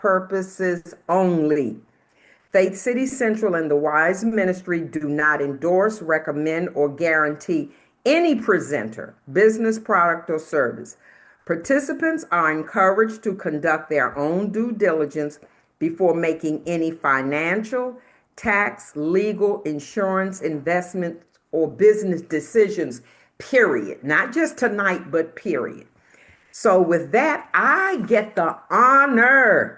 purposes only. Faith City Central and the Wise Ministry do not endorse, recommend, or guarantee any presenter, business, product, or service. Participants are encouraged to conduct their own due diligence before making any financial, tax, legal, insurance, investment, or business decisions, period. Not just tonight, but period. So, with that, I get the honor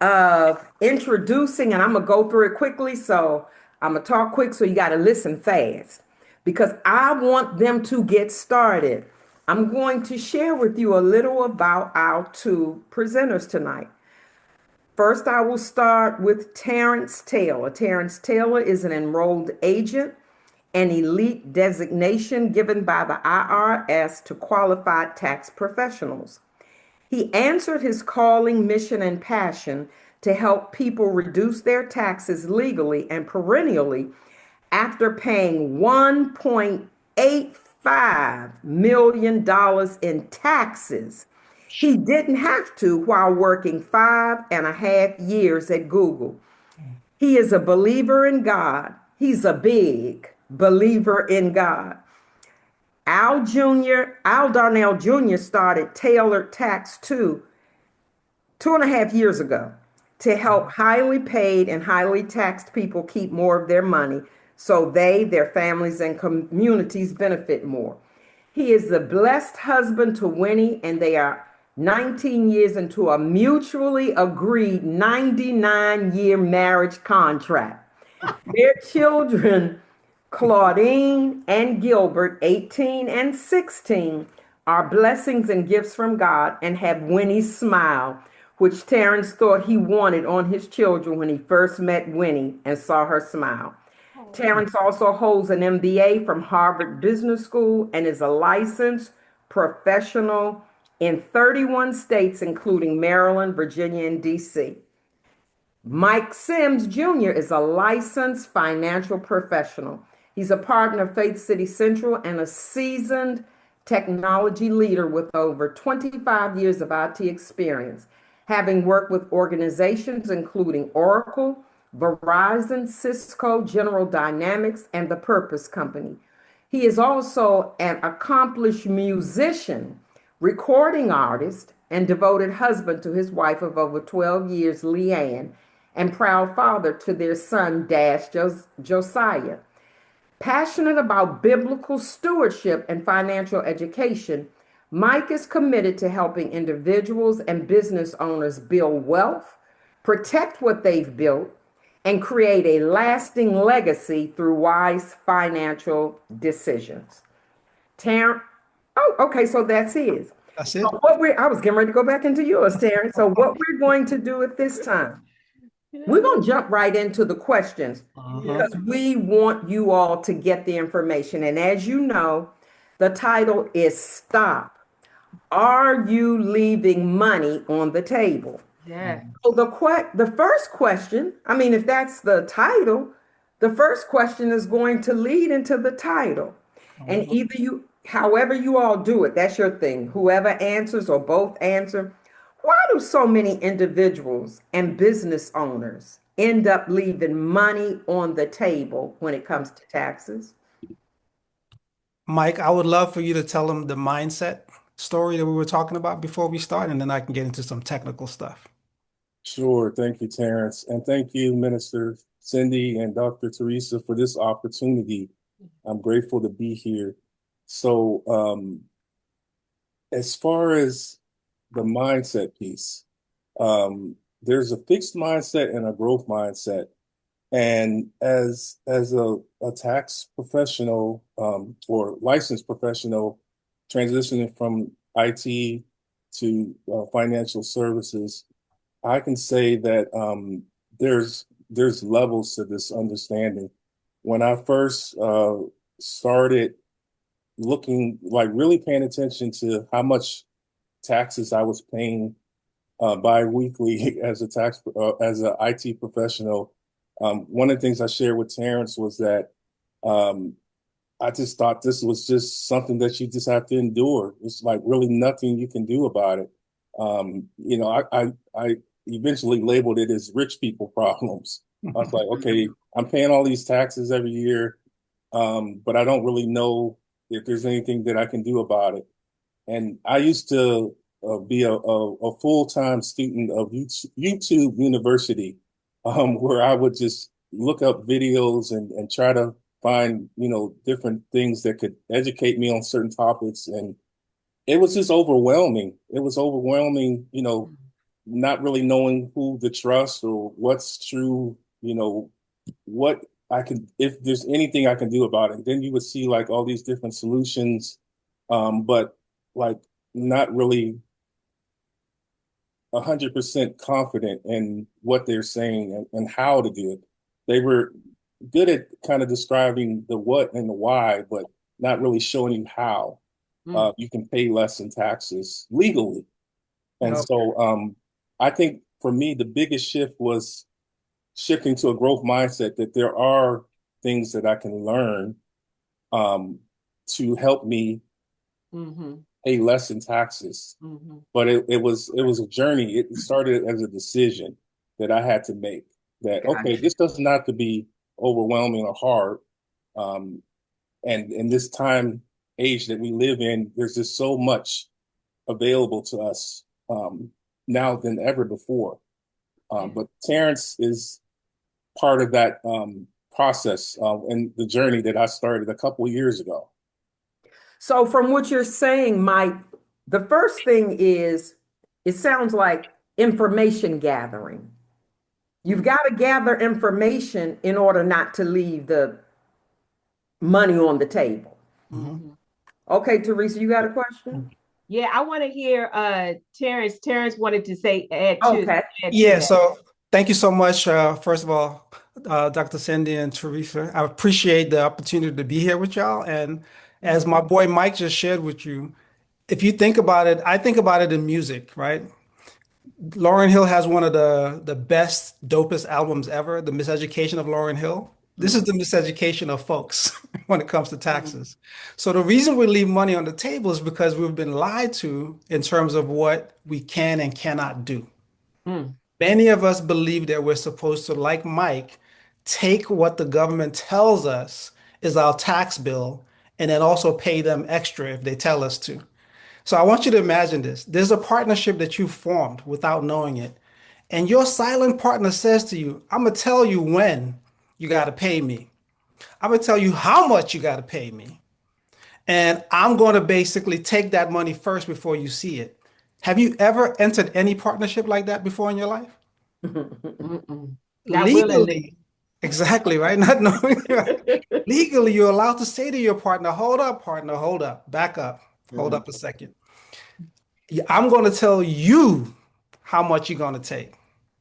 of introducing, and I'm going to go through it quickly. So I'm going to talk quick, so you got to listen fast because I want them to get started. I'm going to share with you a little about our two presenters tonight. First, I will start with Terrence Taylor. Terrence Taylor is an enrolled agent, an elite designation given by the IRS to qualified tax professionals. He answered his calling, mission, and passion to help people reduce their taxes legally and perennially after paying $1.85 million in taxes. He didn't have to while working 5.5 years at Google. He is a believer in God. He's a big believer in God. Al Darnell Jr. started Tailored Tax 2.5 years ago to help highly paid and highly taxed people keep more of their money so they, their families, and communities benefit more. He is the blessed husband to Winnie, and they are 19 years into a mutually agreed 99-year marriage contract. Their children, Claudine and Gilbert, 18 and 16, are blessings and gifts from God and have Winnie's smile, which Terrence thought he wanted on his children when he first met Winnie and saw her smile. Terrence also holds an MBA from Harvard Business School and is a licensed professional in 31 states, including Maryland, Virginia, and DC. Mike Sims Jr. is a licensed financial professional. He's a partner of Faith City Central and a seasoned technology leader with over 25 years of IT experience, having worked with organizations including Oracle, Verizon, Cisco, General Dynamics, and the Purpose Company. He is also an accomplished musician, recording artist, and devoted husband to his wife of over 12 years, Leanne, and proud father to their son, Josiah. Passionate about biblical stewardship and financial education, Mike is committed to helping individuals and business owners build wealth, protect what they've built, and create a lasting legacy through wise financial decisions. Terrence, oh, okay, so that's his. That's So it. I was getting ready to go back into yours, Terrence. So what we're going to do at this time, we're going to jump right into the questions Uh-huh. because we want you all to get the information. And as you know, the title is Stop. Are you leaving money on the table? Yeah. So the first question, I mean, if that's the title, the first question is going to lead into the title. And Uh-huh. however you all do it, that's your thing. Whoever answers or both answer. Why do so many individuals and business owners end up leaving money on the table when it comes to taxes? Mike, I would love for you to tell them the mindset story that we were talking about before we start, and then I can get into some technical stuff. Sure. Thank you, Terrence. And thank you, Minister Cindy and Dr. Teresa, for this opportunity. I'm grateful to be here. So, as far as the mindset piece, there's a fixed mindset and a growth mindset. And as a tax professional or licensed professional transitioning from IT to financial services, I can say that there's levels to this understanding. When I first started looking, like really paying attention to how much taxes I was paying biweekly as an IT professional, one of the things I shared with Terrence was that um, I just thought this was just something that you just have to endure. It's like really nothing you can do about it. You know, I eventually labeled it as rich people problems. I was like, okay, I'm paying all these taxes every year, but I don't really know if there's anything that I can do about it. And I used to be a full-time student of YouTube University, where I would just look up videos and try to find, different things that could educate me on certain topics. And it was just overwhelming. It was overwhelming, not really knowing who to trust or what's true, what I can, if there's anything I can do about it. Then you would see like all these different solutions, but like not really 100% confident in what they're saying and how to do it. They were good at kind of describing the what and the why, but not really showing you how you can pay less in taxes legally. And Okay. so I think for me, the biggest shift was shifting to a growth mindset that there are things that I can learn um, to help me Mm-hmm. pay less in taxes. Mm-hmm. But it was a journey. It started as a decision that I had to make that, okay, Gotcha. this doesn't have to be overwhelming or hard. Um, and in this time age that we live in, there's just so much available to us now than ever before. But Terrence is part of that process and the journey that I started a couple of years ago. So from what you're saying, Mike, the first thing is it sounds like information gathering. You've got to gather information in order not to leave the money on the table. Mhm. Mm-hmm. Okay, Teresa, you got a question? Yeah, I want to hear Terrence. Terrence wanted to add Okay. add to Yeah, that. so thank you so much. First of all, Dr. Cindy and Teresa, I appreciate the opportunity to be here with y'all. And as my boy Mike just shared with you, if you think about it, I think about it in music, right? Lauryn Hill has one of the best, dopest albums ever, The Miseducation of Lauryn Hill. This is the miseducation of folks when it comes to taxes. So the reason we leave money on the table is because we've been lied to in terms of what we can and cannot do. Mm. Many of us believe that we're supposed to, like Mike, take what the government tells us is our tax bill and then also pay them extra if they tell us to. So I want you to imagine this. There's a partnership that you formed without knowing it. And your silent partner says to you, I'm going to tell you when you got to pay me. I'm going to tell you how much you got to pay me. And I'm going to basically take that money first before you see it. Have you ever entered any partnership like that before in your life? Mm-mm. Not willingly. Legally, exactly, right? Not knowing, right? Legally, you're allowed to say to your partner, hold up, back up, hold Mhm. up a second. Yeah, I'm going to tell you how much you're going to take.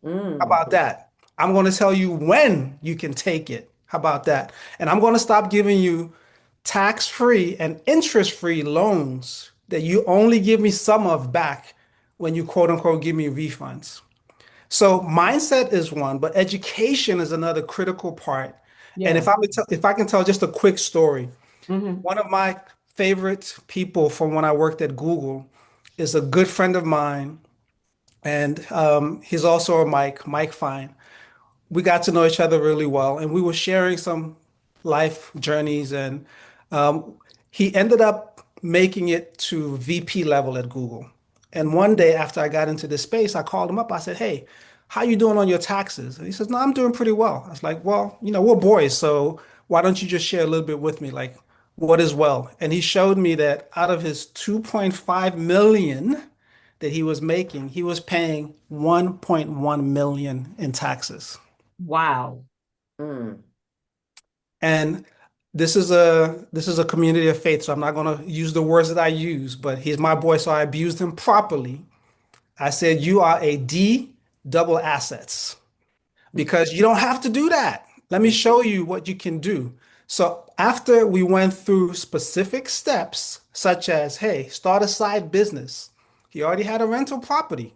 How Mm. about that? I'm going to tell you when you can take it. How about that? And I'm going to stop giving you tax-free and interest-free loans that you only give me some of back when you quote unquote give me refunds. So mindset is one, but education is another critical part. And Yeah. if I can tell just a quick story, Mm-hmm. one of my favorite people from when I worked at Google is a good friend of mine, and he's also a Mike Fine. We got to know each other really well, and we were sharing some life journeys, and um, he ended up making it to VP level at Google. And one day after I got into this space, I called him up. I said, "Hey, how you doing on your taxes?" And he says, "No, I'm doing pretty well." I was like, "Well, we're boys, so why don't you just share a little bit with me, like what is well?" And he showed me that out of his 2.5 million that he was making, he was paying 1.1 million in taxes. Wow. Mm. And this is a community of faith, so I'm not going to use the words that I use, but he's my boy, so I abused him properly. I said, "You are a D double assets because you don't have to do that. Let me show you what you can do." So after we went through specific steps, such as, hey, start a side business. He already had a rental property.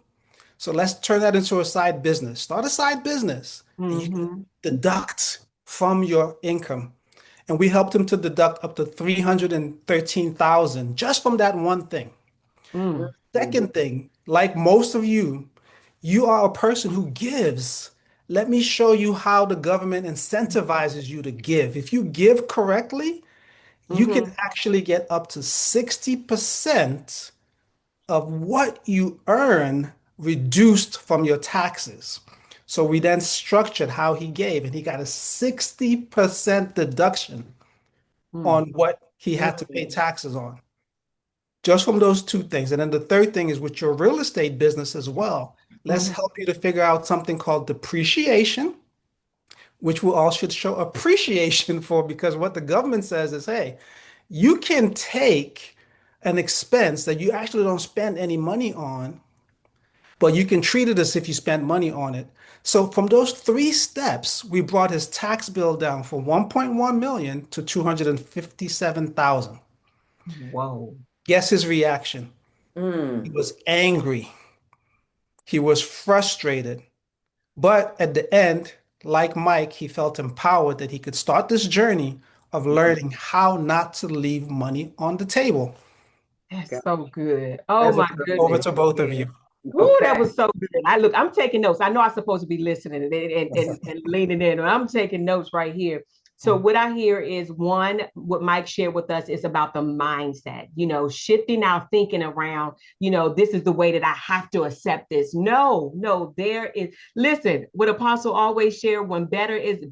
So let's turn that into a side business. Start a side business and you can Mm-hmm. deduct from your income. And we helped him to deduct up to 313,000 just from that one thing. Mm. Second thing, like most of you, You are a person who gives. Let me show you how the government incentivizes you to give. If you give correctly, you can Mm-hmm. actually get up to 60% of what you earn reduced from your taxes. So we then structured how he gave, and he got a 60% deduction on what he had to pay Mm-hmm. taxes on, just from those two things. And then the third thing is with your real estate business as well. Let's Mm-hmm. help you to figure out something called depreciation, which we all should show appreciation for, because what the government says is, hey, you can take an expense that you actually don't spend any money on, but you can treat it as if you spent money on it. So from those three steps, we brought his tax bill down from 1.1 million to 257,000. Whoa. Guess his reaction. He Mm. was angry. He was frustrated. But at the end, like Mike, he felt empowered that he could start this journey of learning how not to leave money on the table. That's Got so good. Oh That's my Over goodness. to good. both of Yeah. you. Ooh, that Okay. was so good. I'm taking notes. I know I'm supposed to be listening and leaning in. I'm taking notes right here. So what I hear is one, what Mike shared with us is about the mindset, shifting our thinking around, this is the way that I have to accept this. No, no, there is, listen, what Apostle always share, when better is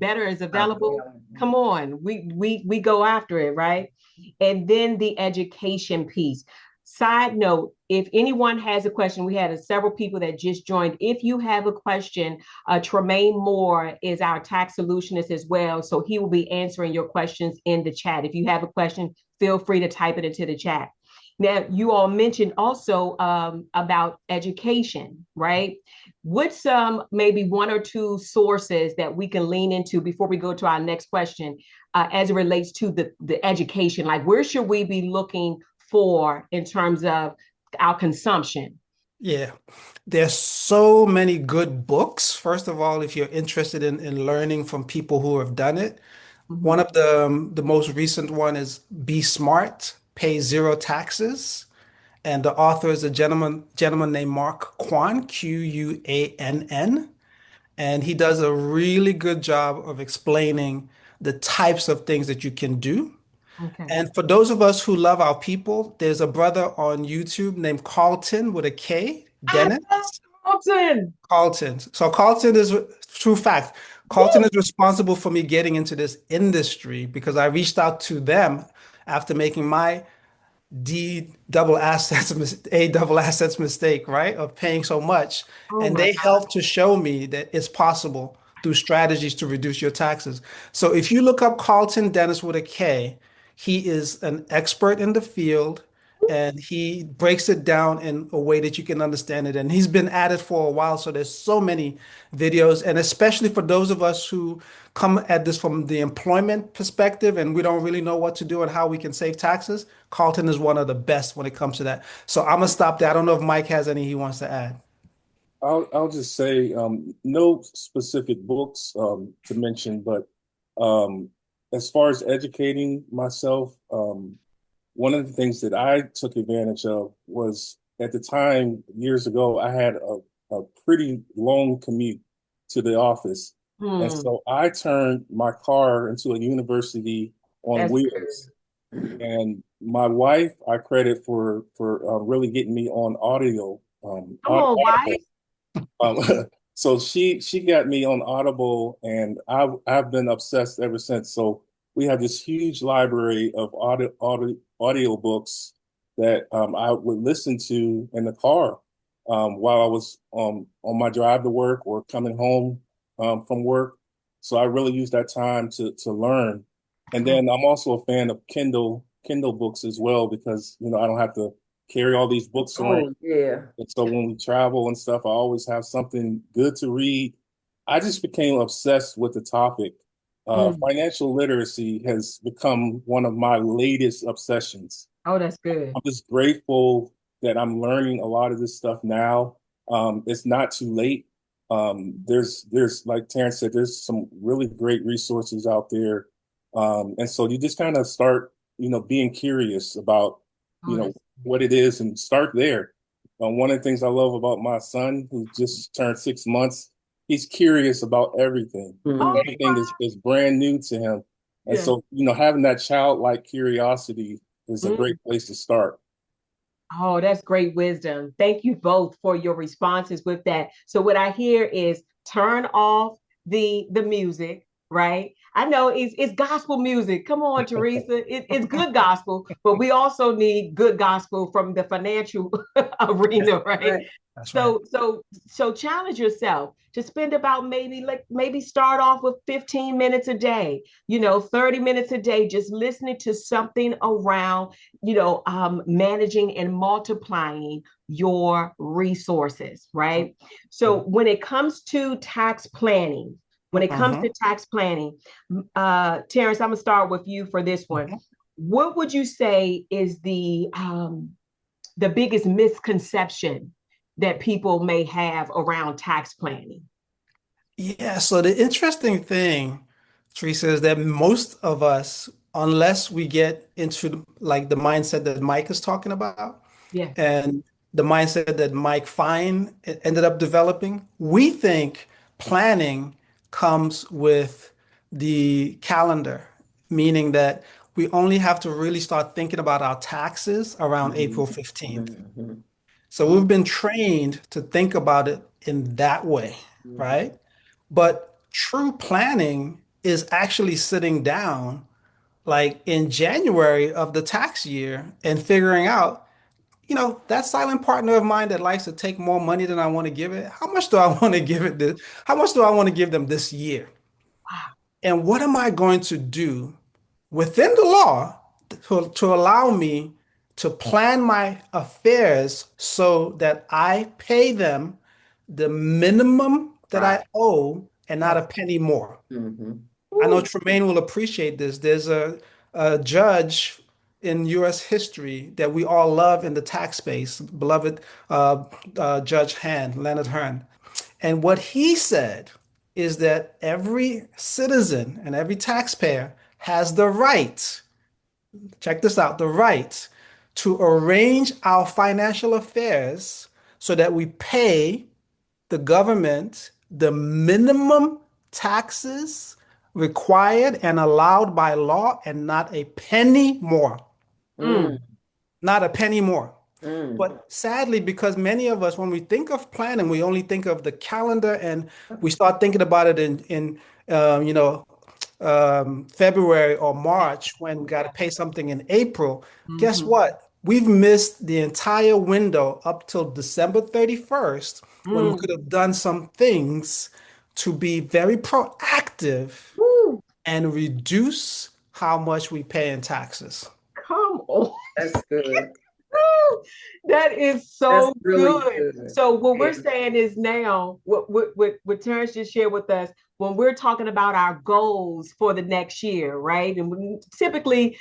available. Come on, we go after it, right? And then the education piece. Side note, if anyone has a question, we had several people that just joined. If you have a question, Tremaine Moore is our tax solutionist as well. So he will be answering your questions in the chat. If you have a question, feel free to type it into the chat. Now, you all mentioned also about education, right? What's maybe one or two sources that we can lean into before we go to our next question as it relates to the education? Like, where should we be looking for in terms of our consumption? Yeah, there's so many good books. First of all, if you're interested in learning from people who have done it, one Mhm. of the most recent one is Be Smart, Pay Zero Taxes. And the author is a gentleman named Mark Quann, Quann, and he does a really good job of explaining the types of things that you can do. Okay. And for those of us who love our people, there's a brother on YouTube named Carlton with a K, I love Dennis Carlton. Carlton. So Carlton is true fact. Carlton is responsible for me getting into this industry because I reached out to them after making my A double assets mistake, right? Of paying so much. Oh And my they God. helped to show me that it's possible through strategies to reduce your taxes. So if you look up Carlton Dennis with a K, he is an expert in the field and he breaks it down in a way that you can understand it. And he's been at it for a while. So there's so many videos. And especially for those of us who come at this from the employment perspective and we don't really know what to do and how we can save taxes, Carlton is one of the best when it comes to that. So I'm gonna stop there. I don't know if Mike has any he wants to add. I'll just say no specific books to mention, but um, as far as educating myself, one of the things that I took advantage of was at the time years ago, I had a pretty long commute to the office. And Hmm, so I turned my car into a university on that's good. wheels. And my wife, I credit for really getting me on Come on, Audible. wife. Um, so she got me on Audible, and I've been obsessed ever since. So we have this huge library of audio books that I would listen to in the car while I was on my drive to work or coming home from work. So I really use that time to learn. And Oh, then I'm also a fan of Kindle books as well because I don't have to carry all these books around. Oh, yeah. And so when we travel and stuff, I always have something good to read. I just became obsessed with the topic. mm. Financial literacy has become one of my latest obsessions. Oh, that's good. I'm just grateful that I'm learning a lot of this stuff now. It's not too late. There's like Terrence said, there's some really great resources out there. And so you just kind of start, being curious about, Oh, that's what it is and start there. One of the things I love about my son, who just turned 6 months, he's curious about everything. Mhm. Oh, Everything is brand new to him. And yeah. so, having that childlike curiosity is a great place to start. Oh, that's great wisdom. Thank you both for your responses with that. So what I hear is turn off the music, right? I know it's gospel music. Come on, Teresa. It's good gospel, but we also need good gospel from the financial arena, right? Right. That's right. So challenge yourself to spend about maybe start off with 15 minutes a day, 30 minutes a day, just listening to something around managing and multiplying your resources, right? So when it comes to tax planning, Mhm. Terrence, I'm gonna start with you for this one. Mhm. What would you say is the biggest misconception that people may have around tax planning? Yeah, so the interesting thing, Teresa, is that most of us, unless we get into like the mindset that Mike is talking about Yeah. and the mindset that Mike Fine ended up developing, we think planning comes with the calendar, meaning that we only have to really start thinking about our taxes around Mhm. April 15th. Mhm. So we've been trained to think about it in that way, Mhm. right? But true planning is actually sitting down like in January of the tax year and figuring out, that silent partner of mine that likes to take more money than I want to give it, how much do I want to give it this? How much do I want to give them this year? Wow. And what am I going to do within the law to allow me to plan my affairs so that I pay them the minimum that Right. I owe and not a penny more? Mhm. I know Ooh. Tremaine will appreciate this. There's a judge in U.S. history that we all love in the tax space, beloved Judge Leonard Hearn. And what he said is that every citizen and every taxpayer has the right, check this out, the right to arrange our financial affairs so that we pay the government the minimum taxes required and allowed by law and not a penny more. Mm. Not a penny more. Mm. But sadly, because many of us, when we think of planning, we only think of the calendar and we start thinking about it in February or March when we got to pay something in April. Guess Mhm. what? We've missed the entire window up till December 31st when we Mm. could have done some things to be very proactive Woo. and reduce how much we pay in taxes. Come on. That's good. That is That's so really good. good. So what we're Yeah. saying is now, what Terrence just shared with us, when we're talking about our goals for the next year, right? And typically,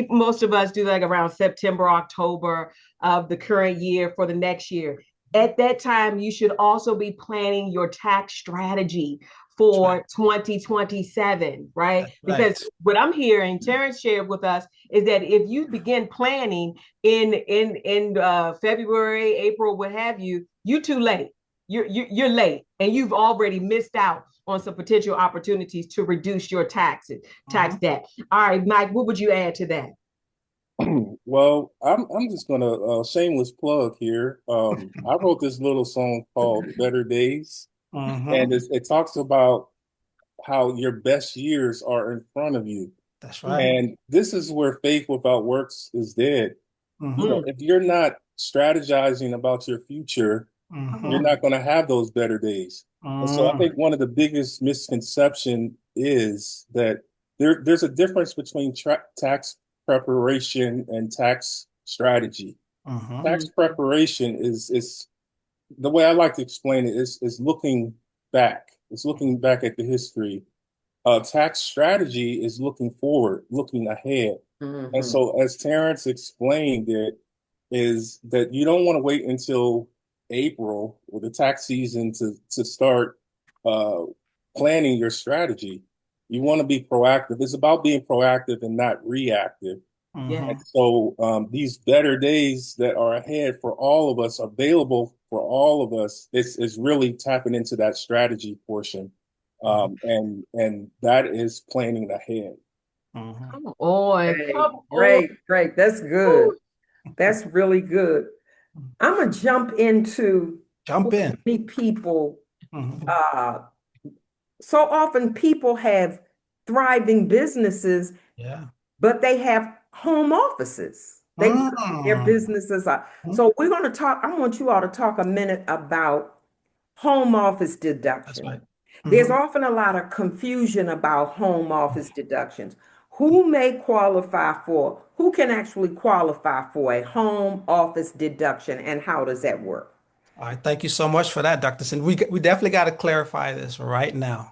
most of us do like around September, October of the current year for the next year. At that time, you should also be planning your tax strategy That's right. for 2027, right? That's Because right. what I'm hearing, Terrence shared with us, is that if you begin planning in February, April, what have you, you're too late. You're late, and you've already missed out on some potential opportunities to reduce your tax Mhm. debt. All right, Mike, what would you add to that? Well, I'm just gonna shameless plug here. I wrote this little song called Better Days, and Mhm. it talks about how your best years are in front of you. That's right. Mm, And this is where faith without works is dead. Mhm. If you're not strategizing about your future, come you're on. Mhm. not going to have those better days. And so I Mhm. think one of the biggest misconception is that there's a difference between tax preparation and tax strategy. Mhm. Tax Mm, preparation is the way I like to explain it is looking back. It's looking back at the history. Tax strategy is looking forward, looking ahead. And Mhm. so, as Terrence explained it, is that you don't want to wait until April or the tax season to start uh, planning your strategy. You want to be proactive. It's about being proactive and not reactive. Yeah. Mhm. So these better days that are ahead for all of us, available for all of us, it's really tapping into that strategy portion, and that is planning ahead. Mhm. Come on. Great, Come on. great, great. That's good. Woo. That's really good. I'm gonna jump into Jump what in. many people, Mhm. uh, so often people have thriving businesses, Yeah. but they have home offices. They work their Mm. businesses out. So we're going to talk. I want you all to talk a minute about home office That's deduction. right. There's Mhm. often a lot of confusion about home office deductions. Who can actually qualify for a home office deduction, and how does that work? All right. Thank you so much for that, Dr. Sin. We definitely got to clarify this right now.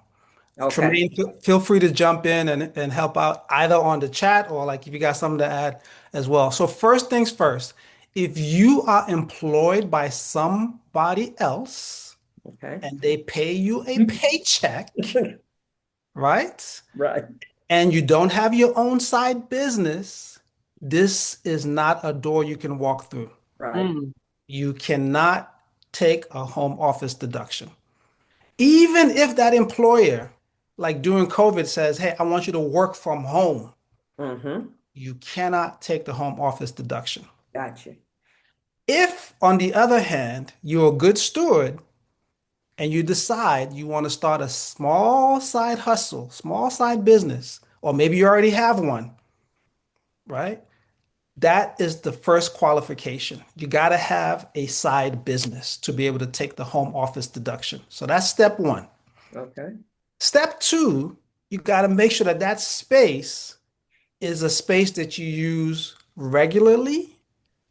Okay. Tremaine, feel free to jump in and help out either on the chat or like if you got something to add as well. So first things first, if you are employed by somebody else Okay. and they pay you a paycheck, right? Right. And you don't have your own side business, this is not a door you can walk through. Right. Mm. You cannot take a home office deduction. Even if that employer, like during COVID, says, hey, I want you to work from home, Mm-hmm. you cannot take the home office deduction. Gotcha. If, on the other hand, you're a good steward and you decide you want to start a small side hustle, small side business, or maybe you already have one, right? That is the first qualification. You got to have a side business to be able to take the home office deduction. So that's step one. Okay. Step two, you got to make sure that that space is a space that you use regularly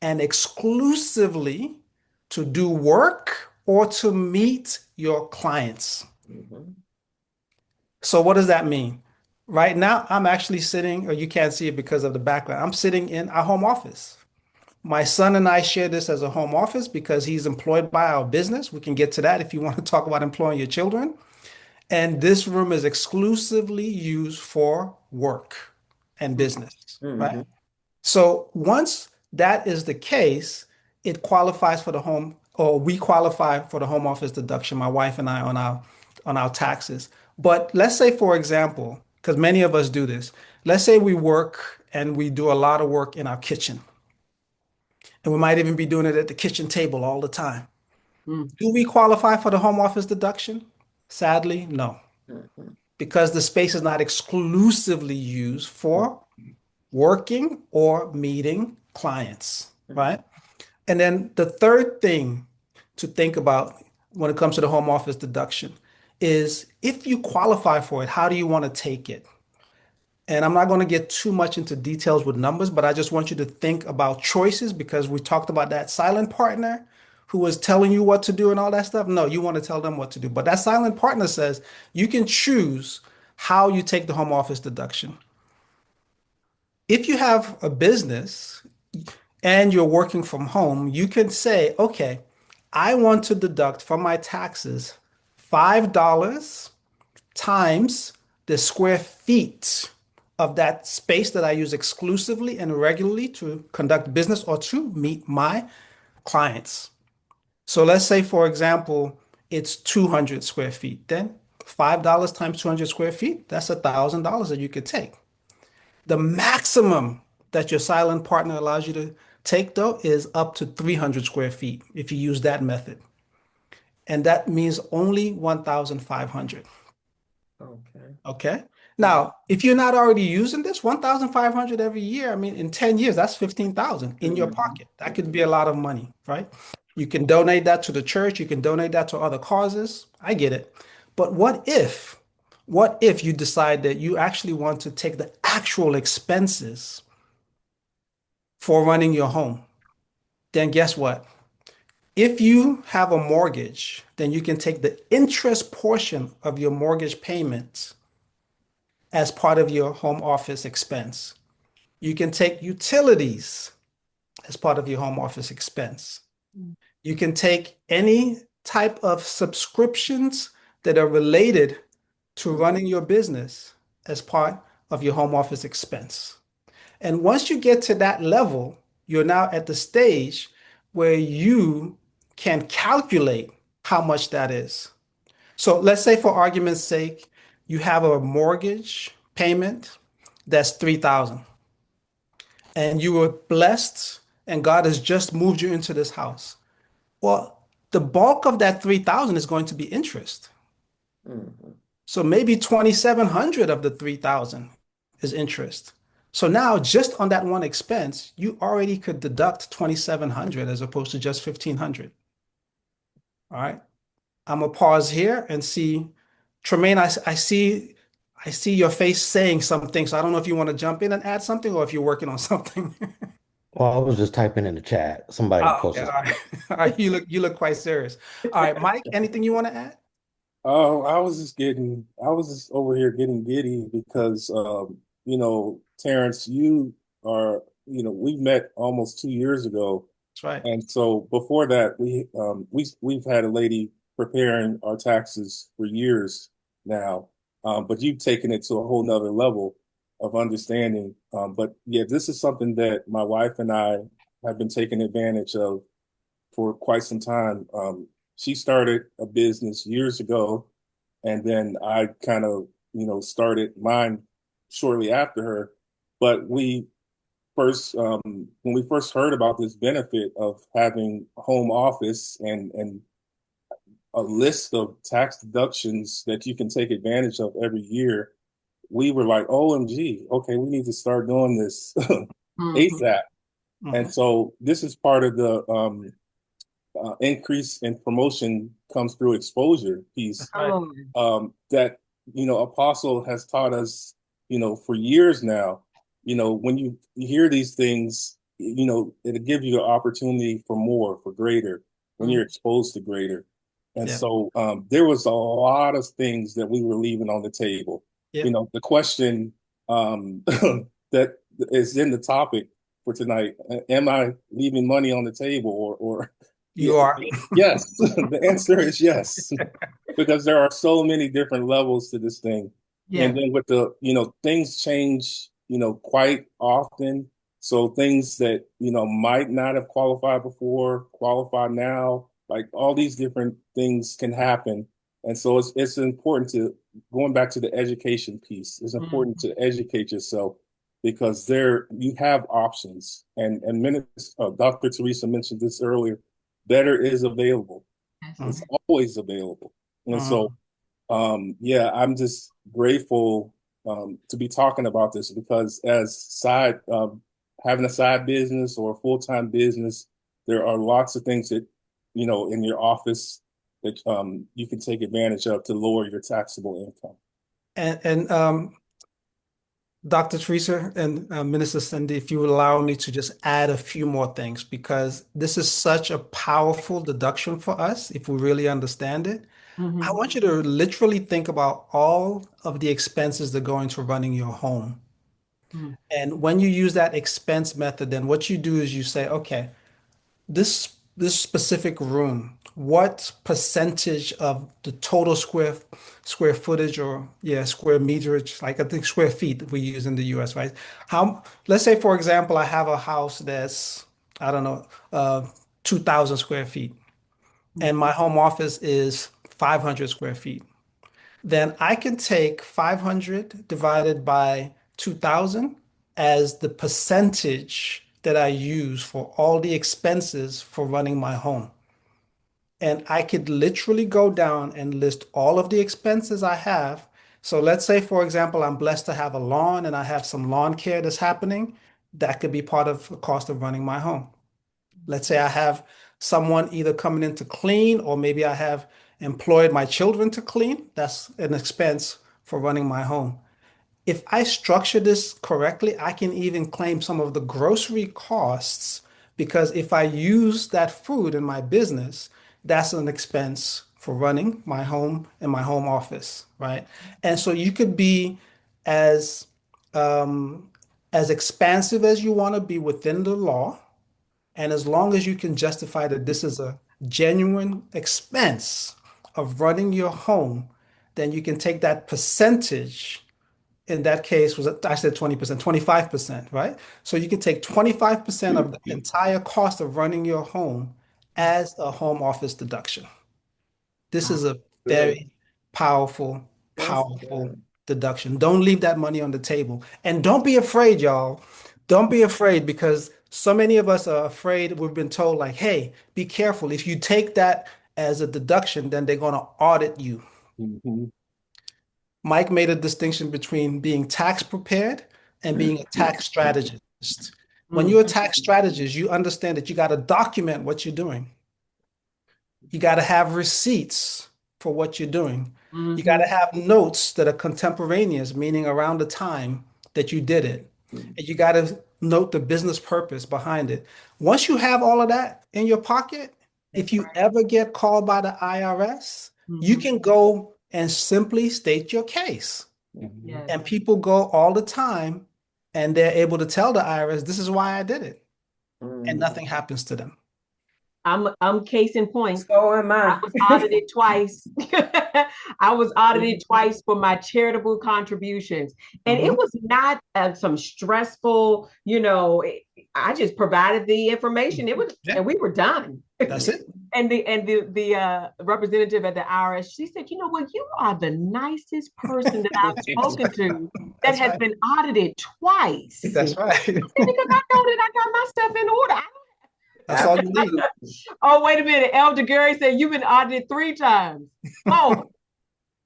and exclusively to do work or to meet your clients. Mm-hmm. So, what does that mean? Right now, I'm actually sitting, or you can't see it because of the background. I'm sitting in our home office. My son and I share this as a home office because he's employed by our business. We can get to that if you want to talk about employing your children. And this room is exclusively used for work and business, Mm-hmm. right? So once that is the case, it qualifies for the home, or we qualify for the home office deduction, my wife and I on our taxes. But let's say, for example, because many of us do this, let's say we work and we do a lot of work in our kitchen, and we might even be doing it at the kitchen table all the time. Mm. Do we qualify for the home office deduction? Sadly, no, Mm-hmm. because the space is not exclusively used for working or meeting clients, Mm-hmm. right? And then the third thing to think about when it comes to the home office deduction is if you qualify for it, how do you want to take it? And I'm not going to get too much into details with numbers, but I just want you to think about choices because we talked about that silent partner who was telling you what to do and all that stuff. No, you want to tell them what to do. But that silent partner says you can choose how you take the home office deduction. If you have a business and you're working from home, you can say, okay, I want to deduct from my taxes $5 times the square feet of that space that I use exclusively and regularly to conduct business or to meet my clients. So let's say, for example, it's 200 square feet. Then $5 times 200 square feet, that's $1,000 that you could take. The maximum that your silent partner allows you to take, though, is up to 300 square feet if you use that method. And that means only 1,500. Okay. Okay. Mm-hmm. Now, if you're not already using this, 1,500 every year, I mean, in 10 years, that's 15,000 in your pocket. That could be a lot of money, right? You can donate that to the church, you can donate that to other causes. I get it. But what if you decide that you actually want to take the actual expenses for running your home? Then guess what? If you have a mortgage, then you can take the interest portion of your mortgage payments as part of your home office expense. You can take utilities as part of your home office expense. You can take any type of subscriptions that are related to running your business as part of your home office expense. And once you get to that level, you're now at the stage where you can calculate how much that is. So let's say for argument's sake, you have a mortgage payment that's 3,000 and you were blessed and God has just moved you into this house. Well, the bulk of that 3,000 is going to be interest. Mhm. So maybe 2,700 of the 3,000 is interest. So now just on that one expense, you already could deduct 2,700 as opposed to just 1,500. All right. I'm gonna pause here and see, Tremaine, I see your face saying something. So I don't know if you want to jump in and add something or if you're working on something. Well, I was just typing in the chat. Somebody Oh, okay. posted All right. All right. You look quite serious. All right, Mike, anything you want to add? Oh, I was just over here getting giddy because, Terrence, we've met almost 2 years ago. That's right. And so before that, we've had a lady preparing our taxes for years now. But you've taken it to a whole nother level of understanding. But yeah, this is something that my wife and I have been taking advantage of for quite some time. She started a business years ago, and then I kind of, started mine shortly after her. But when we first heard about this benefit of having a home office and a list of tax deductions that you can take advantage of every year, we were like, OMG, okay, we need to start doing this Mhm. ASAP. And Mhm. so this is part of the increase in promotion comes through exposure That's piece Come right. on. that Apostle has taught us, for years now. When you hear these things, it'll give you an opportunity for more, for greater, when Mhm. you're exposed to greater. And Yeah. so there was a lot of things that we were leaving on the table. Yeah. The question that is in the topic for tonight, am I leaving money on the table or yeah, You are. yes, the answer is yes, because there are so many different levels to this thing. And Yeah. then with things change, quite often. So things that, might not have qualified before qualify now, like all these different things can happen. And so it's important to, going back to the education piece, it's important Mhm. to educate yourself because there you have options. Dr. Teresa mentioned this earlier, better is available. That's Mhm. It's it. always available. And so, Mhm. yeah, I'm just grateful to be talking about this because having a side business or a full-time business, there are lots of things that, in your office that you can take advantage of to lower your taxable income. And Dr. Teresa and Minister Cindy, if you would allow me to just add a few more things, because this is such a powerful deduction for us if we really understand it. I Mhm. want you to literally think about all of the expenses that go into running your home. Mhm. And when you use that expense method, then what you do is you say, okay, this specific room, what percentage of the total square footage or yeah, square meterage, like I think square feet we use in the US, right? How, let's say for example, I have a house that's, I don't know, 2,000 square feet, and my home office is 500 square feet. Then I can take 500 divided by 2,000 as the percentage that I use for all the expenses for running my home. And I could literally go down and list all of the expenses I have. So let's say, for example, I'm blessed to have a lawn and I have some lawn care that's happening. That could be part of the cost of running my home. Let's say I have someone either coming in to clean, or maybe I have employed my children to clean. That's an expense for running my home. If I structure this correctly, I can even claim some of the grocery costs because if I use that food in my business, that's an expense for running my home and my home office, right? And so you could be as um, as expansive as you want to be within the law, and as long as you can justify that this is a genuine expense of running your home, then you can take that percentage in that case was, I said 20%, 25%, right? So you can take 25% of the entire cost of running your home as a home office deduction. This is a Good. very powerful, That's powerful good. deduction. Don't leave that money on the table. And don't be afraid, y'all. Don't be afraid because so many of us are afraid. We've been told, like, hey, be careful. If you take that as a deduction, then they're going to audit you. Mm-hmm. Mike made a distinction between being tax prepared and being a tax strategist. When Mm. you're a tax strategist, you understand that you got to document what you're doing. You got to have receipts for what you're doing. You got to have notes that are contemporaneous, meaning around the time that you did it. And you got to note the business purpose behind it. Once you have all of that in your pocket, if That's you right. ever get called by the IRS, you Mhm. can go and simply state your case. Mm-hmm. Yes. And people go all the time and they're able to tell the IRS, this is why I did it. And nothing happens to them. I'm case in point. So am I I. was audited twice. I was audited twice for my charitable contributions. And it Mhm. was not some stressful, I just provided the information. It was, Yeah, and we were done. that's it. And the representative at the IRS, she said, you know what, you are the nicest person that I've spoken to that That's has right. been audited twice. That's right. Because I know that I got my stuff in order. That's all you need. Oh, wait a minute. Elder Gary said you've been audited 3 times. Oh,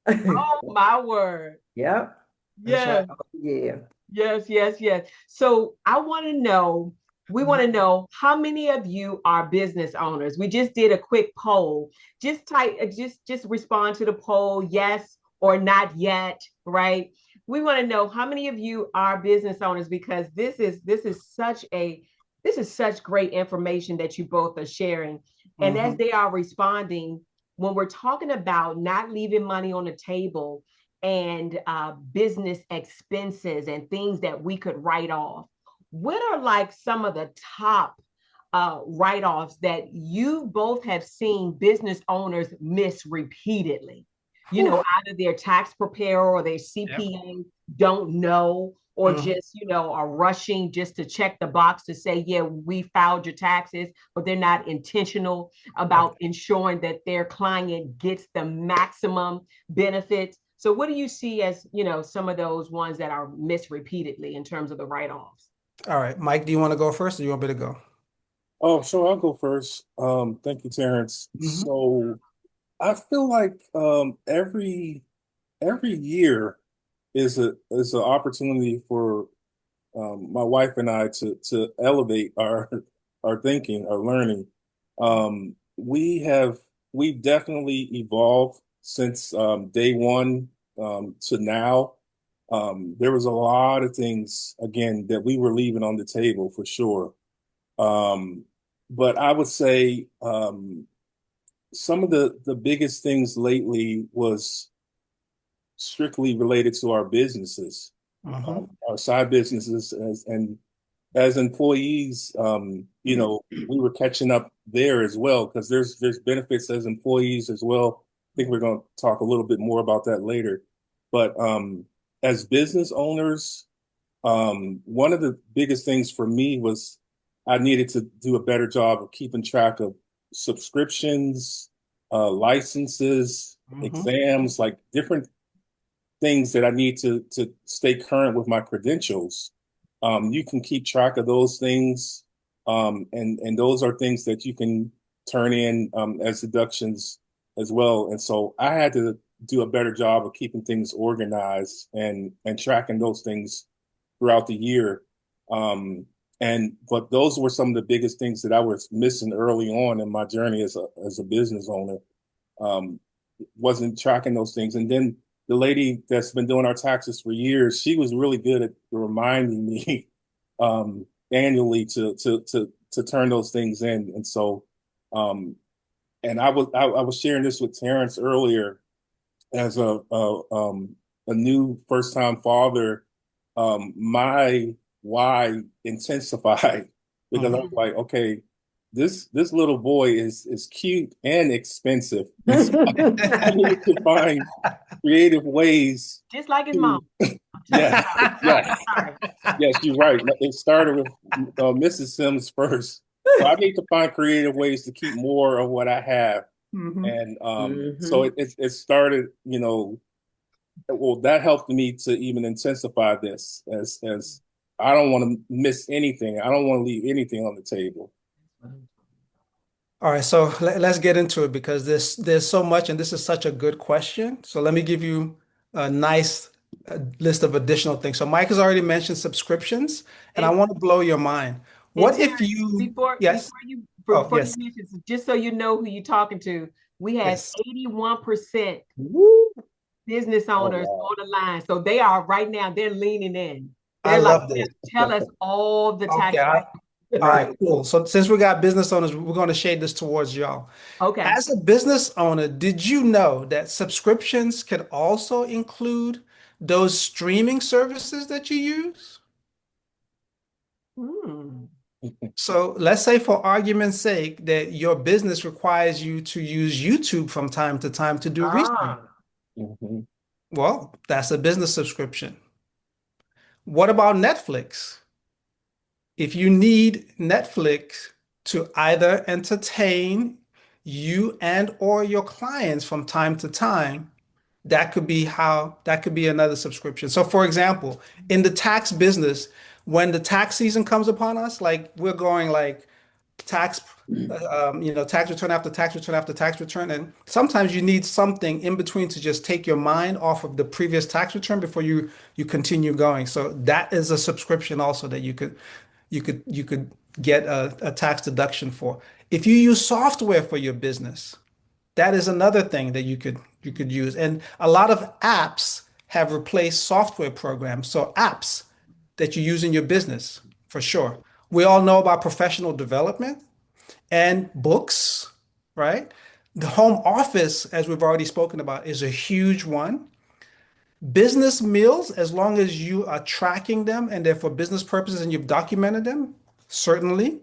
oh my word. Yep. That's right. Yes, Yeah. yes. So we want to know how many of you are business owners. We just did a quick poll. Just type, just respond to the poll, yes or not yet, right? We want to know how many of you are business owners because this is such great information that you both are sharing. And as Mhm. they are responding, when we're talking about not leaving money on the table and business expenses and things that we could write off, what are like some of the top write-offs that you both have seen business owners miss repeatedly? Either their tax preparer or their Yep. CPA don't know, or Mhm. just, are rushing just to check the box to say, yeah, we filed your taxes, but they're not intentional about ensuring that their client gets the maximum benefits. So what do you see as, some of those ones that are missed repeatedly in terms of the write-offs? All right, Mike, do you want to go first or do you want me to go? Oh, sure, I'll go first. Thank you, Terrence. Mhm. So I feel like every year is an opportunity for my wife and I to elevate our thinking, our learning. We've definitely evolved since day one to now. There was a lot of things again that we were leaving on the table for sure. Um, but I would say some of the biggest things lately was strictly related to our businesses, Mhm. our side businesses, and as employees, we were catching up there as well because there's benefits as employees as well. I think we're going to talk a little bit more about that later. But as business owners, one of the biggest things for me was I needed to do a better job of keeping track of subscriptions, licenses, Mhm. exams, like different things that I need to stay current with my credentials. You can keep track of those things, and those are things that you can turn in as deductions as well. And so I had to do a better job of keeping things organized and tracking those things throughout the year. But those were some of the biggest things that I was missing early on in my journey as a business owner. Um, wasn't tracking those things. And then the lady that's been doing our taxes for years, she was really good at reminding me annually to turn those things in. And so, and I was sharing this with Terrence earlier as a new first time father. My why intensified because I Mhm. was like, okay, this little boy is cute and expensive. And so I needed to find creative ways Just like his to mom. Yes, yes, Sorry. yes, you're right. It started with Mrs. Sims first. So I need to find creative ways to keep more of what I have. Mhm. And so Mm-hmm. it started, well, that helped me to even intensify this as I don't want to miss anything. I don't want to leave anything on the table. All right, so let's get into it because there's so much, and this is such a good question. So let me give you a nice list of additional things. So Mike has already mentioned subscriptions, and I And want to blow your mind. and What if Terrence, you, before yes, oh, before you yes, mention, just so you know who you're talking to, we have yes. 81% Woo! business Oh owners wow. on the line. So they are right now, they're leaning in. I They're like, love this. tell us all the Okay, tax all breaks. right, cool. So since we got business owners, we're going to shade this towards y'all. Okay. As a business owner, did you know that subscriptions can also include those streaming services that you use? Hmm. So let's say, for argument's sake, that your business requires you to use YouTube from time to time to do research. Ah, Mhm. Well, that's a business subscription. What about Netflix? If you need Netflix to either entertain you and or your clients from time to time, that could be another subscription. So for example, in the tax business, when the tax season comes upon us, like we're going like tax tax return after tax return after tax return, and sometimes you need something in between to just take your mind off of the previous tax return before you continue going. So that is a subscription also that you could get a tax deduction for. If you use software for your business, that is another thing that you could use. And a lot of apps have replaced software programs. So apps that you use in your business, for sure. We all know about professional development and books, right? The home office, as we've already spoken about, is a huge one. Business meals, as long as you are tracking them and they're for business purposes and you've documented them, certainly.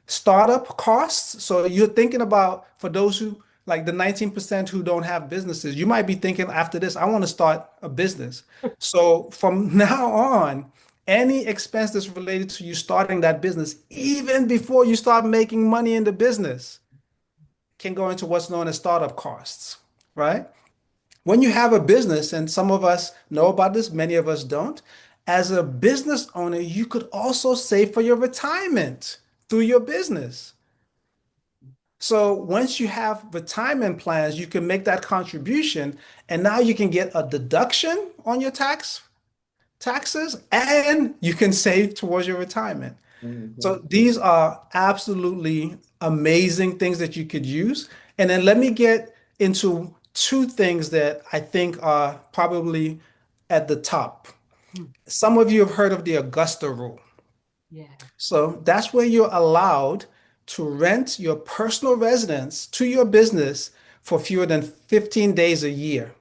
Startup costs. So you're thinking about, for those who, like the 19% who don't have businesses, you might be thinking after this, I want to start a business. So from now on, any expense that's related to you starting that business, even before you start making money in the business, can go into what's known as startup costs, right? When you have a business, and some of us know about this, many of us don't, as a business owner, you could also save for your retirement through your business. So once you have retirement plans, you can make that contribution, and now you can get a deduction on your taxes, and you can save towards your retirement. So Mhm. these are absolutely amazing things that you could use. And then let me get into two things that I think are probably at the top. Hmm. Some of you have heard of the Augusta rule. Yeah. So that's where you're allowed to rent your personal residence to your business for fewer than 15 days a year.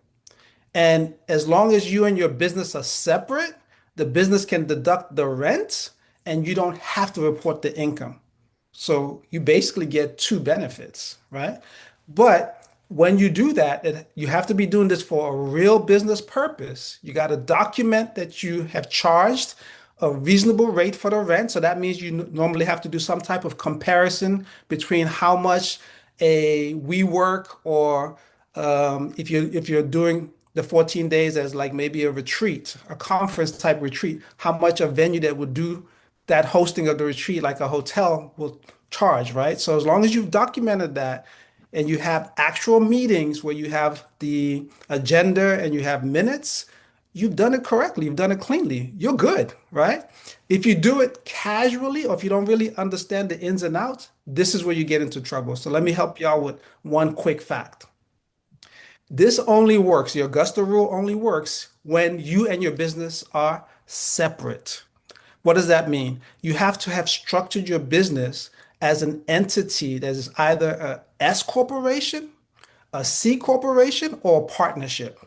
And as long as you and your business are separate, the business can deduct the rent and you don't have to report the income. So you basically get two benefits, right? But when you do that, you have to be doing this for a real business purpose. You got to document that you have charged a reasonable rate for the rent. So that means you normally have to do some type of comparison between how much a WeWork or if you're doing the 14 days as like maybe a retreat, a conference type retreat, how much a venue that would do that hosting of the retreat, like a hotel, will charge, right? So as long as you've documented that and you have actual meetings where you have the agenda and you have minutes, you've done it correctly, you've done it cleanly, you're good, right? If you do it casually or if you don't really understand the ins and outs, this is where you get into trouble. So let me help y'all with one quick fact. This only works, the Augusta rule only works when you and your business are separate. What does that mean? You have to have structured your business as an entity that is either a S corporation, a C corporation, or a partnership.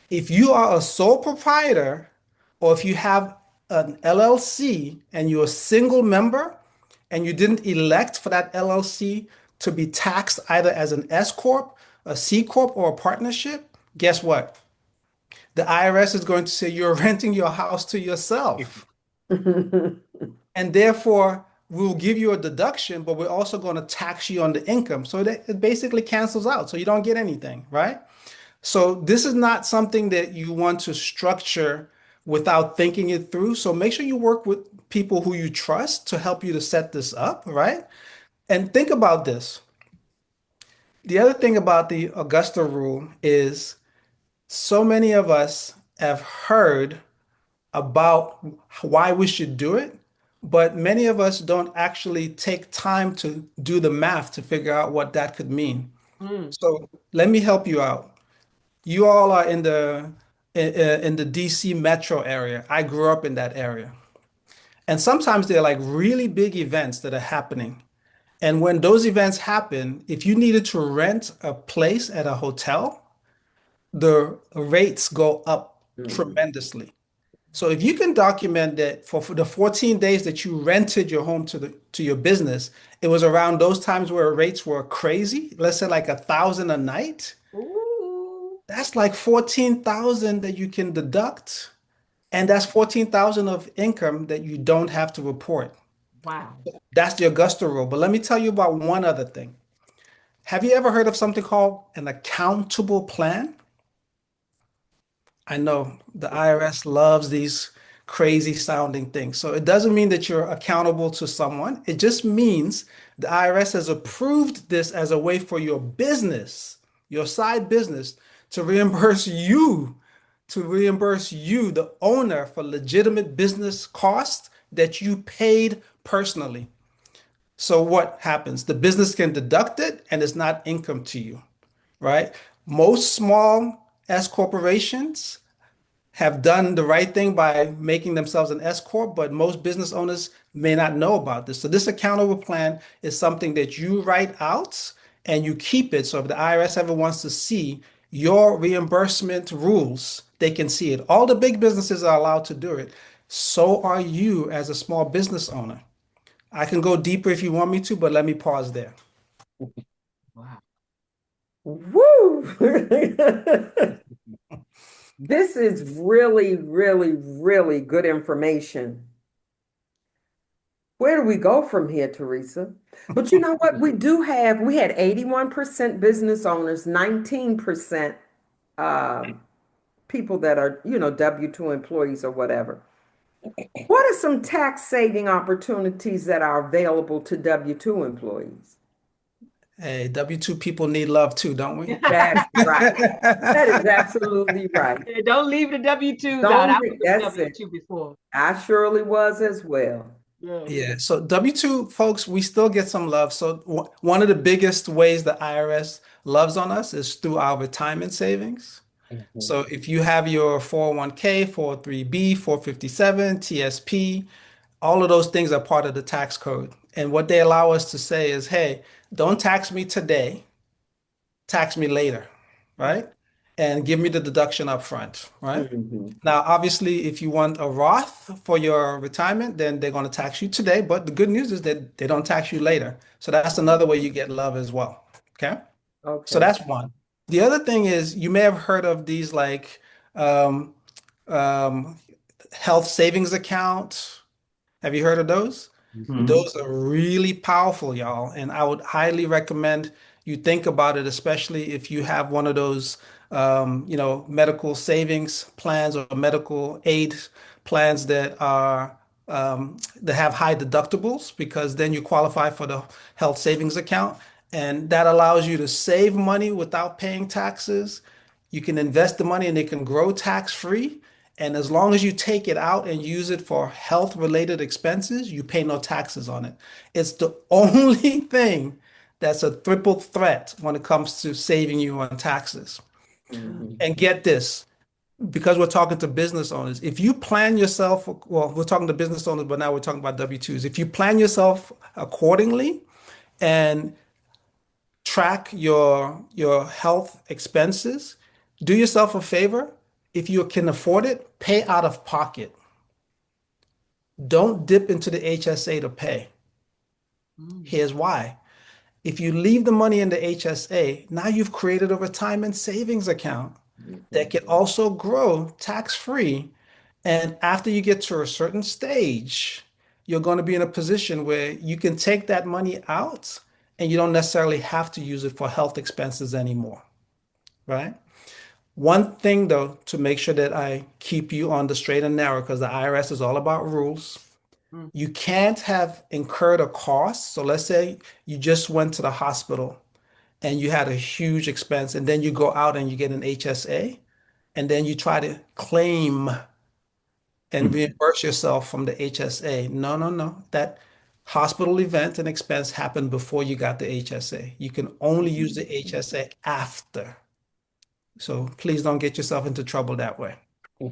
If you are a sole proprietor, or if you have an LLC and you're a single member and you didn't elect for that LLC to be taxed either as an S corp, a C corp, or a partnership, guess what? the IRS is going to say you're renting your house to yourself. And therefore, we'll give you a deduction, but we're also going to tax you on the income. So that it basically cancels out. So you don't get anything, right? So this is not something that you want to structure without thinking it through. So make sure you work with people who you trust to help you to set this up, right? And think about this. The other thing about the Augusta rule is so many of us have heard about why we should do it, but many of us don't actually take time to do the math to figure out what that could mean. Mm. So let me help you out. You all are in the DC metro area. I grew up in that area. And sometimes they're like really big events that are happening. And when those events happen, if you needed to rent a place at a hotel, the rates go up tremendously. So if you can document that for the 14 days that you rented your home to your business, it was around those times where rates were crazy. Let's say like 1,000 a night. Ooh. That's like 14,000 that you can deduct, and that's 14,000 of income that you don't have to report. Wow. That's the Augusta rule. But let me tell you about one other thing. Have you ever heard of something called an accountable plan? I know the IRS loves these crazy sounding things. So it doesn't mean that you're accountable to someone. It just means the IRS has approved this as a way for your business, your side business, to reimburse you, the owner, for legitimate business costs that you paid personally. So what happens? The business can deduct it and it's not income to you, right? Most small S corporations have done the right thing by making themselves an S corp, but most business owners may not know about this. So this accountable plan is something that you write out and you keep it. So if the IRS ever wants to see your reimbursement rules, they can see it. All the big businesses are allowed to do it. So are you as a small business owner. I can go deeper if you want me to, but let me pause there. Wow. Woo! This is really, really, really good information. Where do we go from here, Teresa? But you know what? We had 81% business owners, 19% people that are, W-2 employees or whatever. What are some tax saving opportunities that are available to W-2 employees? Hey, W-2 people need love too, don't we? That's right. That is absolutely right. Yeah, don't leave the W-2s out. I was a That's it. W-2 before. I surely was as well. Yeah. Yeah, so W-2 folks, we still get some love. So one of the biggest ways the IRS loves on us is through our retirement savings. Mhm. So if you have your 401k, 403b, 457, TSP, all of those things are part of the tax code. And what they allow us to say is, hey, don't tax me today, tax me later, right? And give me the deduction up front, right? Mhm. Now, obviously, if you want a Roth for your retirement, then they're going to tax you today. But the good news is that they don't tax you later. So that's another way you get love as well. Okay. So Okay. that's one. The other thing is you may have heard of these like um, um, health savings account. Have you heard of those? Mhm. Those are really powerful, y'all. And I would highly recommend you think about it, especially if you have one of those, medical savings plans or medical aid plans that have high deductibles, because then you qualify for the health savings account. And that allows you to save money without paying taxes. You can invest the money and it can grow tax free. And as long as you take it out and use it for health related expenses, you pay no taxes on it. It's the only thing that's a triple threat when it comes to saving you on taxes. Mhm. And get this, because we're talking to business owners, if you plan yourself, well, we're talking to business owners, but now we're talking about W-2s. If you plan yourself accordingly and track your health expenses, do yourself a favor. If you can afford it, pay out of pocket. Don't dip into the HSA to pay. Mm. Here's why. If you leave the money in the HSA, now you've created a retirement savings account. that can also grow tax-free. And after you get to a certain stage, you're going to be in a position where you can take that money out and you don't necessarily have to use it for health expenses anymore, right? One thing though, to make sure that I keep you on the straight and narrow, because the IRS is all about rules. Mm. You can't have incurred a cost. So let's say you just went to the hospital and you had a huge expense, and then you go out and you get an HSA, and then you try to claim and reimburse yourself from the HSA. No, no, no. That hospital event and expense happened before you got the HSA. You can only use the HSA after. So please don't get yourself into trouble that way. All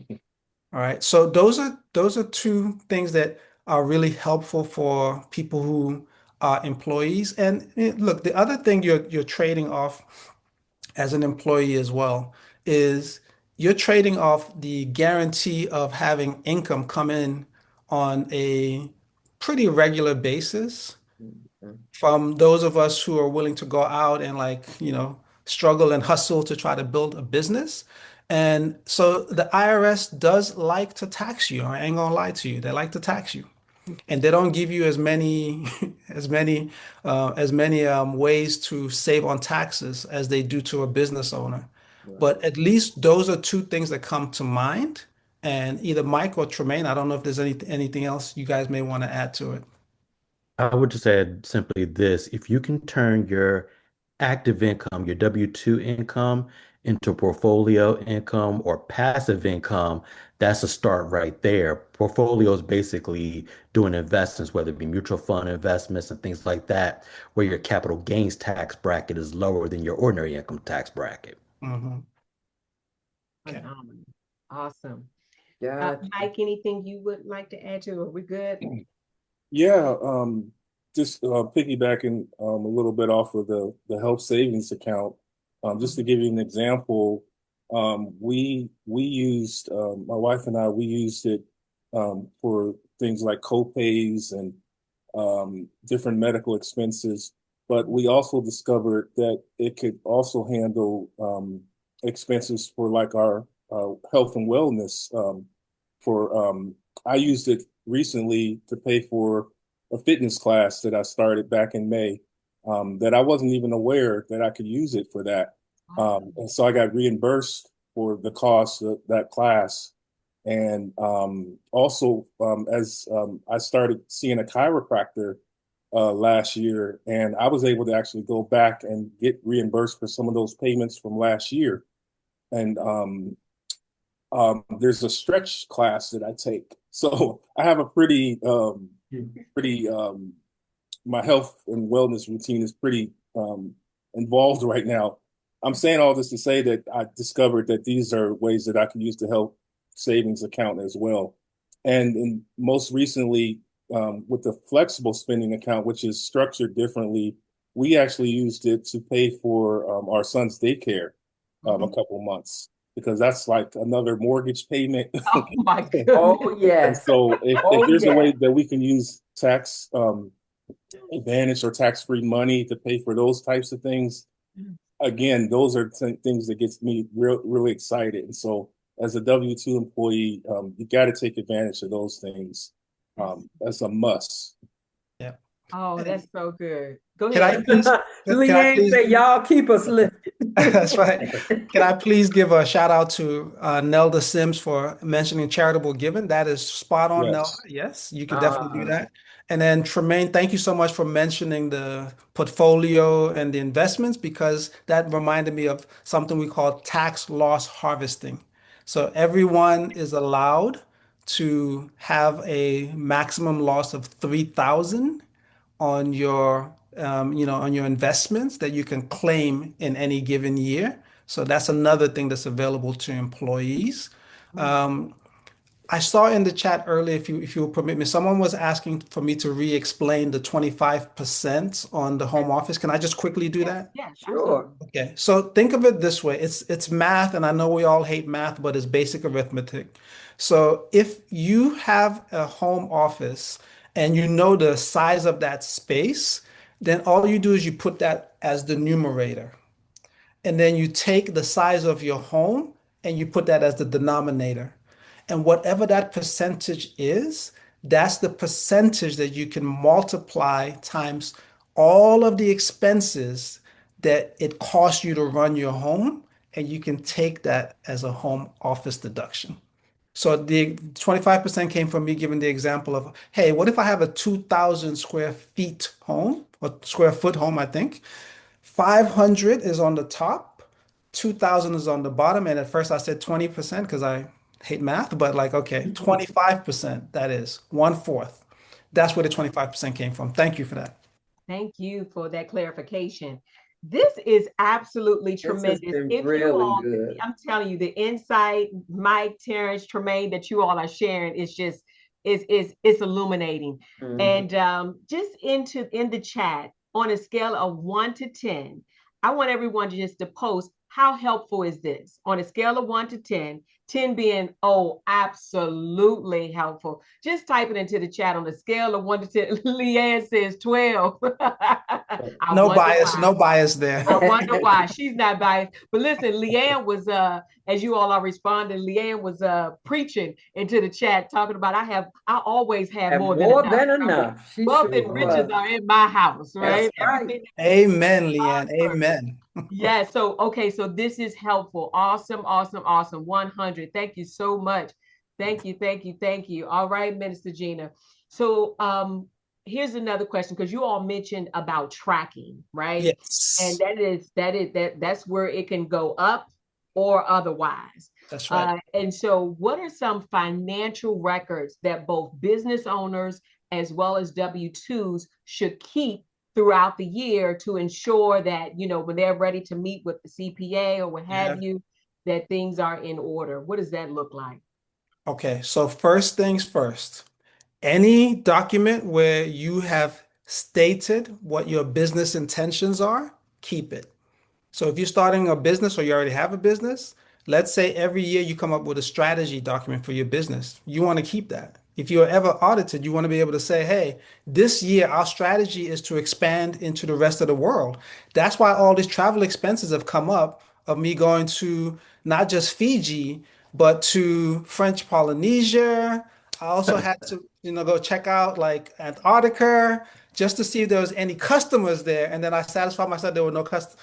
right. So those are two things that are really helpful for people who are employees. And look, the other thing you're trading off as an employee as well is you're trading off the guarantee of having income come in on a pretty regular basis from those of us who are willing to go out and struggle and hustle to try to build a business. And so the IRS does like to tax you. I ain't gonna lie to you. They like to tax you. And they don't give you as many ways to save on taxes as they do to a business owner. But at least those are two things that come to mind. And either Mike or Tremaine, I don't know if there's anything else you guys may want to add to it. I would just add simply this. If you can turn your active income, your W-2 income, into portfolio income or passive income, that's a start right there. Portfolio is basically doing investments, whether it be mutual fund investments and things like that, where your capital gains tax bracket is lower than your ordinary income tax bracket. Mhm. Okay. Phenomenal. Awesome. Gotcha. Mike, anything you would like to add to? Are we good? Yeah, just piggybacking a little bit off of the health savings account. Just to give you an example, we used my wife and I we used it for things like co-pays and different medical expenses. But we also discovered that it could also handle expenses for like our health and wellness. For I used it recently to pay for a fitness class that I started back in May. That I wasn't even aware that I could use it for that. And so I got reimbursed for the cost of that class. And also, as I started seeing a chiropractor last year, and I was able to actually go back and get reimbursed for some of those payments from last year. And there's a stretch class that I take. So I have a pretty my health and wellness routine is pretty involved right now. I'm saying all this to say that I discovered that these are ways that I can use the health savings account as well. And most recently, with the flexible spending account, which is structured differently, we actually used it to pay for our son's daycare a couple months because that's like another mortgage payment. Oh my Oh, goodness. And yes. so if Oh, there's a way yes. that we can use tax advantage or tax-free money to pay for those types of things, again, those are things that gets me really excited. And so as a W-2 employee, you got to take advantage of those things. That's a must. Yeah. Oh, that's so good. Go Can I ahead. please, can I Leanne please, said, y'all keep us lifted. that's right. Can I please give a shout out to Nelda Sims for mentioning charitable giving? That is spot on, Nelda. Yes. Yes, you can definitely do Uh, that. And then Tremaine, thank you so much for mentioning the portfolio and the investments because that reminded me of something we call tax loss harvesting. So everyone is allowed to have a maximum loss of 3,000 on on your investments that you can claim in any given year. So that's another thing that's available to employees. Um, I saw in the chat earlier, if you will permit me, someone was asking for me to re-explain the 25% on the home office. Can I just quickly do Yes, that? yes, sure. absolutely. Okay, so think of it this way. It's math, and I know we all hate math, but it's basic arithmetic. So if you have a home office and you know the size of that space, then all you do is you put that as the numerator. And then you take the size of your home and you put that as the denominator. And whatever that percentage is, that's the percentage that you can multiply times all of the expenses that it costs you to run your home, and you can take that as a home office deduction. So the 25% came from me giving the example of, hey, what if I have a 2,000 square feet home or square foot home, I think. 500 is on the top, 2,000 is on the bottom. And at first I said 20% because I hate math, but like, okay, 25%, that is one fourth. That's where the 25% came from. Thank you for that. Thank you for that clarification. This is absolutely This has tremendous. been If you really all, good. I'm telling you, the insight, Mike, Terrence, Tremaine, that you all are sharing is just it's illuminating. Mhm. And just in the chat, on a scale of 1 to 10, I want everyone to just to post how helpful is this on a scale of 1 to 10, 10 being, oh, absolutely helpful. Just type it into the chat on a scale of 1 to 10. Leanne says 12. I No wonder bias, why. no bias I there. wonder why she's not biased. But listen, Leanne was as you all are responding, Leanne was preaching into the chat, talking about I always have Have more than more enough. than enough. She Wealth sure and riches was. are in my house, That's right? right. Everything Amen, Leanne. that Amen. yeah. So, okay. So this is helpful. Awesome. Awesome. Awesome. 100. Thank you so much. Thank you. Thank you. Thank you. All right, Minister Gina. So, here's another question because you all mentioned about tracking, right? And Yes, that's where it can go up or otherwise. that's right. And so, what are some financial records that both business owners as well as W-2s should keep throughout the year to ensure that, when they're ready to meet with the CPA or what Yeah. have you, that things are in order? What does that look like? Okay, so first things first. Any document where you have stated what your business intentions are, keep it. So if you're starting a business or you already have a business, let's say every year you come up with a strategy document for your business. You want to keep that. If you're ever audited, you want to be able to say, hey, this year our strategy is to expand into the rest of the world. That's why all these travel expenses have come up of me going to not just Fiji, but to French Polynesia. I also had to, go check out like Antarctica just to see if there was any customers there. And then I satisfied myself there were no customers.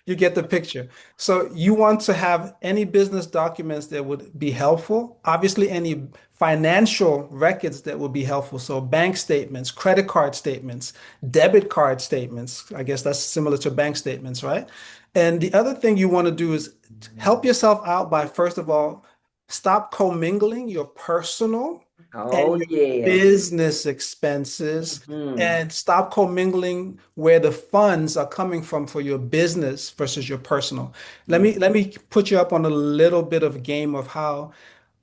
You get the picture. So you want to have any business documents that would be helpful. Obviously, any financial records that would be helpful. So bank statements, credit card statements, debit card statements. I guess that's similar to bank statements, right? And the other thing you want to do is help yourself out by, first of all, stop commingling your personal Oh, and your yes. business expenses, Mhm. and stop commingling where the funds are coming from for your business versus your personal. Let me put you up on a little bit of a game of how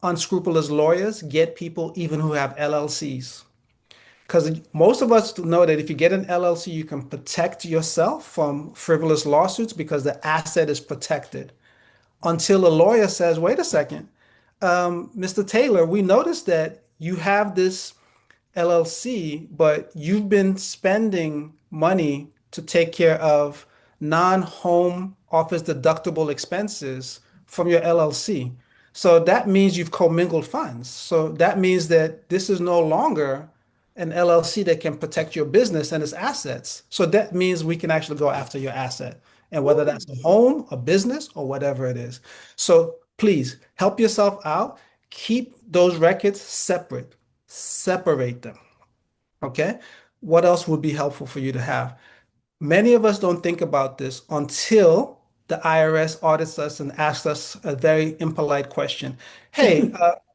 unscrupulous lawyers get people even who have LLCs. Because most of us know that if you get an LLC, you can protect yourself from frivolous lawsuits because the asset is protected. Until a lawyer says, wait a second, Mr. Taylor, we noticed that you have this LLC, but you've been spending money to take care of non-home office deductible expenses from your LLC. So that means you've commingled funds. So that means that this is no longer an LLC that can protect your business and its assets. So that means we can actually go after your asset, and whether that's a home, a business, or whatever it is. So please help yourself out. Keep those records separate. Separate them. Okay. What else would be helpful for you to have? Many of us don't think about this until the IRS audits us and asks us a very impolite question. Hey,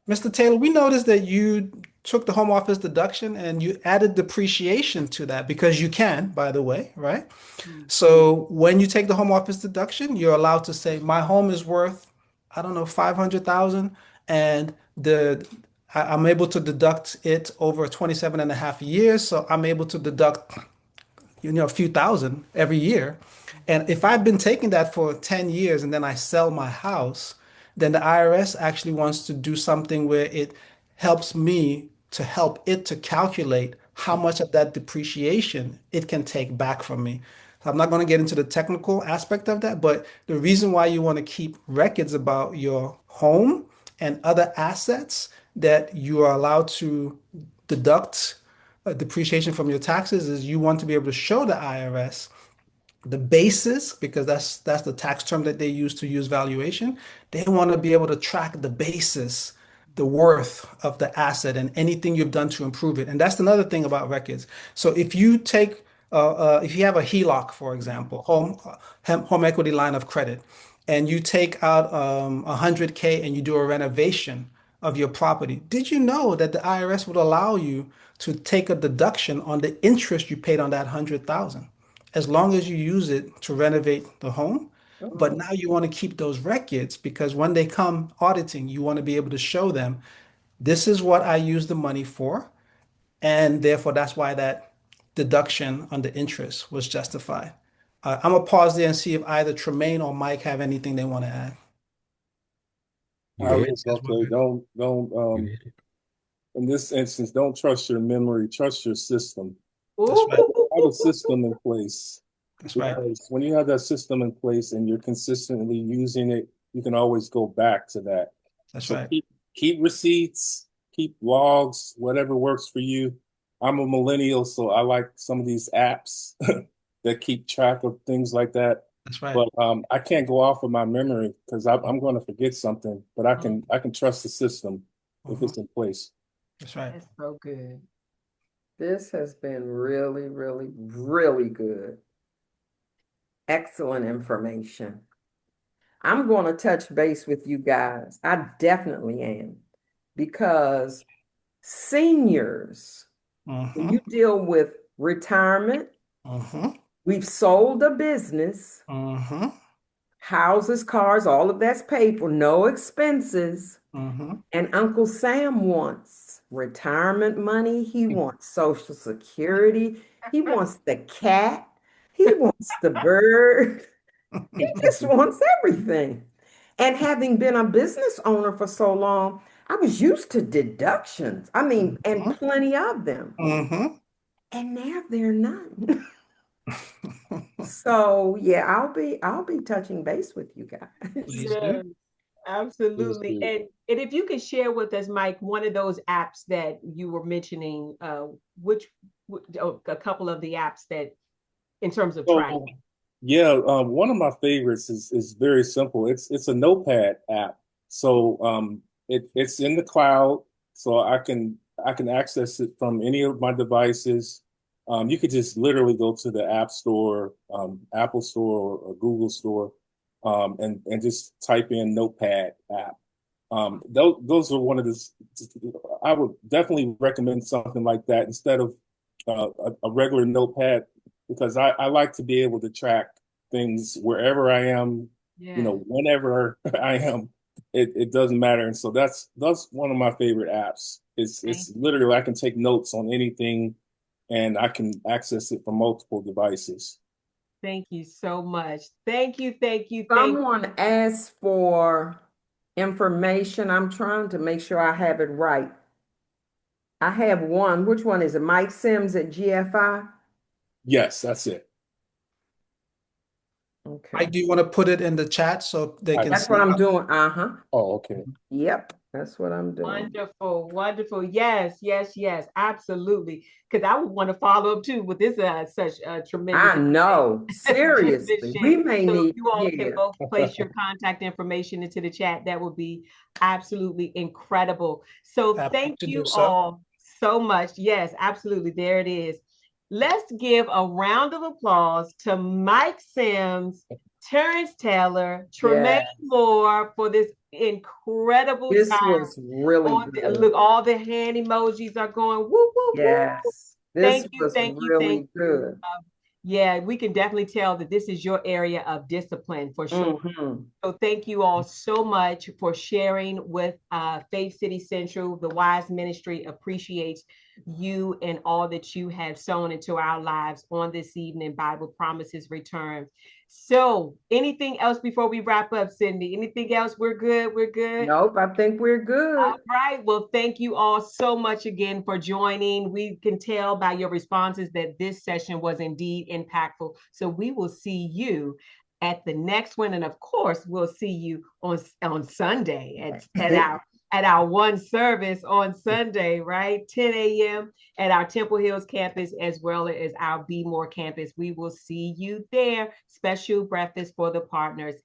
Mr. Taylor, we noticed that you took the home office deduction and you added depreciation to that because you can, by the way, right? Mm. So when you take the home office deduction, you're allowed to say, my home is worth, I don't know, 500,000, and I'm able to deduct it over 27 and a half years. So I'm able to deduct, a few thousand every year. And if I've been taking that for 10 years and then I sell my house, then the IRS actually wants to do something where it helps me to help it to calculate how much of that depreciation it can take back from me. I'm not going to get into the technical aspect of that, but the reason why you want to keep records about your home and other assets that you are allowed to deduct depreciation from your taxes is you want to be able to show the IRS the basis, because that's the tax term that they use to use valuation. They want to be able to track the basis, the worth of the asset, and anything you've done to improve it. And that's another thing about records. So if you have a HELOC, for example, home equity line of credit, and you take out 100K and you do a renovation of your property, did you know that the IRS would allow you to take a deduction on the interest you paid on that 100,000? As long as you use it to renovate the home. But Oh, now you want to keep those records because when they come auditing, you want to be able to show them this is what I used the money for. And therefore, that's why that deduction on the interest was justified. I'm gonna pause there and see if either Tremaine or Mike have anything they want to add. You I hit was it. gonna say, You hit it. in this instance, don't trust your memory, trust your system. That's right. Have a system in place. That's right. Because when you have that system in place and you're consistently using it, you can always go back to that. That's So right. keep receipts, keep logs, whatever works for you. I'm a millennial, so I like some of these apps that keep track of things like that. That's right. But I can't go off of my memory because I'm going to forget something. But I can trust the system if it's in place. That's right. That's so good. this has been really, really, really good. Excellent information. I'm going to touch base with you guys. I definitely am. Because seniors, when Mm-hmm. you deal with retirement, Mm-hmm. we've sold a business, Mm-hmm. houses, cars, all of that's paid for, no expenses. Mm-hmm. And Uncle Sam wants retirement money. He wants Social Security. He wants the cat. He wants the bird. He just wants everything. And having been a business owner for so long, I was used to deductions. I mean, and plenty of them. Mm-hmm. And now there are none. So yeah, I'll be touching base with you guys. Please do. Yes, absolutely. And if you could share with us, Mike, one of those apps that you were mentioning, a couple of the apps that in terms of So tracking. yeah, one of my favorites is very simple. It's a notepad app. So it's in the cloud, so I can access it from any of my devices. You could just literally go to the App Store, Apple Store or Google Store, and just type in Notepad app. Those are one of the. I would definitely recommend something like that instead of a regular notepad because I like to be able to track things wherever I am, Yeah. whenever I am. It doesn't matter, and so that's one of my favorite apps. It's literally I can take notes on anything, and I can access it from multiple devices. Thank you so much. Thank you, thank you, thank you. Someone asked for information. I'm trying to make sure I have it right. I have one. Which one is it? Mike Sims at GFI? Yes, that's it. Okay. Mike, do you want to put it in the chat so they can That's see? what I'm doing. Uh-huh. Oh, okay. Yep, that's what I'm doing. Wonderful, wonderful. Yes, yes, yes, absolutely. Because I would want to follow up too with this such tremendous. I know. Seriously, we may So if need, you all can yeah. both place your contact information into the chat, that would be absolutely incredible. So Happy thank to do you so. all so much. Yes, absolutely. There it is. Let's give a round of applause to Mike Sims, Terrence Taylor, Tremaine Yes. Moore for this incredible This time. was really good. Look, all the hand emojis are going woo, woo, woo. Yes, this Thank you, was thank you, really thank you. good. Yeah, we can definitely tell that this is your area of discipline for sure. Mhm. So thank you all so much for sharing with Faith City Central. The Wise Ministry appreciates you and all that you have sown into our lives on this evening. Bible Promises Return. So, anything else before we wrap up, Cindy? Anything else? We're good. We're good. Nope, I think we're good. All right. Well, thank you all so much again for joining. We can tell by your responses that this session was indeed impactful. So we will see you at the next one. And of course, we'll see you on Sunday at our one service on Sunday, right? 10 a.m. at our Temple Hills campus, as well as our Be More campus. We will see you there. Special breakfast for the partners.